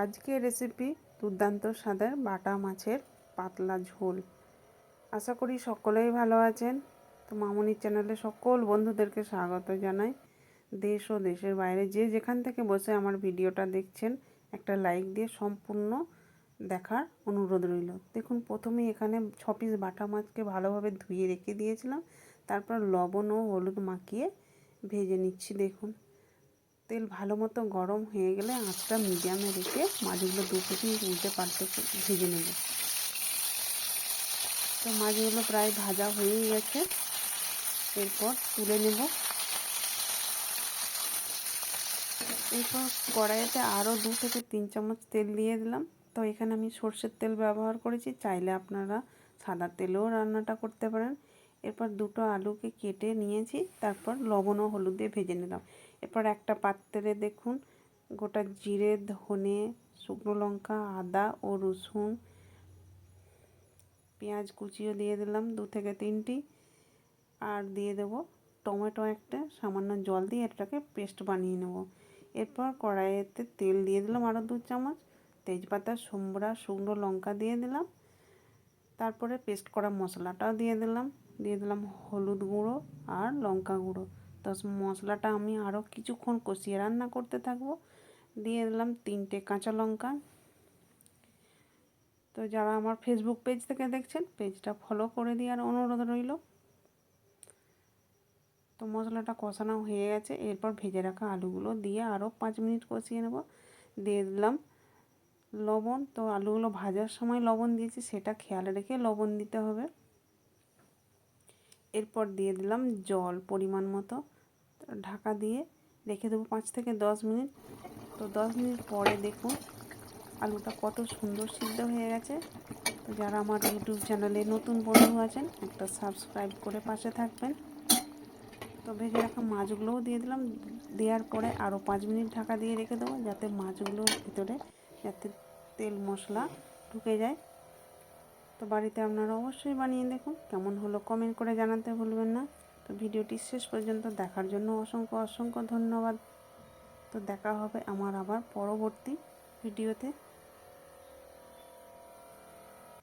আজকের রেসিপি দুর্দান্ত স্বাদের বাটা মাছের পাতলা ঝোল। আশা করি সকলেই ভালো আছেন। তো মামনির চ্যানেলে সকল বন্ধুদেরকে স্বাগত জানাই। দেশ ও দেশের বাইরে যে যেখান থেকে বসে আমার ভিডিওটা দেখছেন, একটা লাইক দিয়ে সম্পূর্ণ দেখার অনুরোধ রইল। দেখুন, প্রথমেই এখানে 6 পিস বাটা মাছকে ভালোভাবে ধুয়ে রেখে দিয়েছিলাম। তারপর লবণ ও হলুদ মাখিয়ে ভেজে নিচ্ছি। দেখুন, তেল ভালো মতো গরম হয়ে গেলে আঁচটা মিডিয়ামে রেখে মাছগুলো দু পিঠে উল্টে পাল্টে ভেজে নেব। তো মাছগুলো প্রায় ভাজা হয়েই গেছে, এরপর তুলে নেব। এরপর কড়াইতে আরও 2 থেকে 3 চামচ তেল দিয়ে দিলাম। তো এখানে আমি সর্ষের তেল ব্যবহার করেছি, চাইলে আপনারা সাদা তেলেও রান্নাটা করতে পারেন। এরপর দুটো আলুকে কেটে নিয়েছি, তারপর লবণ ও হলুদ দিয়ে ভেজে নিলাম। এরপর একটা পাত্রে দেখুন গোটা জিরে, ধনে, শুকনো লঙ্কা, আদা ও রসুন, পেঁয়াজ কুচিও দিয়ে দিলাম 2 থেকে 3টি, আর দিয়ে দেব টমেটো একটা, সামান্য জল দিয়ে এটাকে পেস্ট বানিয়ে নেব। এরপর কড়াইতে তেল দিয়ে দিলাম আরও 2 চামচ, তেজপাতা, সোমরা, শুকনো লঙ্কা দিয়ে দিলাম। তারপরে পেস্ট করা মশলাটাও দিয়ে দিলাম হলুদ গুঁড়ো আর লঙ্কা গুঁড়ো। তো মশলাটা আমি আরও কিছুক্ষণ কষিয়ে রান্না করতে থাকবো। দিয়ে দিলাম 3টে কাঁচা লঙ্কা। তো যারা আমার ফেসবুক পেজ থেকে দেখছেন, পেজটা ফলো করে দেওয়ার অনুরোধ রইল। তো মশলাটা কষানো হয়ে গেছে, এরপর ভেজে রাখা আলুগুলো দিয়ে আরও 5 মিনিট কষিয়ে নেব। দিয়ে দিলাম লবণ। তো আলুগুলো ভাজার সময় লবণ দিয়েছি, সেটা খেয়াল রেখে লবণ দিতে হবে। এরপর দিয়ে দিলাম জল পরিমাণ মতো, ঢাকা দিয়ে রেখে দেবো 5 থেকে 10 মিনিট। তো 10 মিনিট পরে দেখুন আলুটা কত সুন্দর সিদ্ধ হয়ে গেছে। তো যারা আমার ইউটিউব চ্যানেলে নতুন বন্ধু আছেন, একটা সাবস্ক্রাইব করে পাশে থাকবেন। তো ভেজে রাখা মাছগুলোও দিয়ে দিলাম। দেওয়ার পরে আরও 5 মিনিট ঢাকা দিয়ে রেখে দেবো, যাতে মাছগুলোর ভিতরে যাতে তেল মশলা ঢুকে যায়। তো বাড়িতে আপনারা অবশ্যই বানিয়ে দেখুন, কেমন হলো কমেন্ট করে জানাতে ভুলবেন না। তো ভিডিওটি শেষ পর্যন্ত দেখার জন্য অসংখ্য ধন্যবাদ। তো দেখা হবে আমার আবার পরবর্তী ভিডিওতে।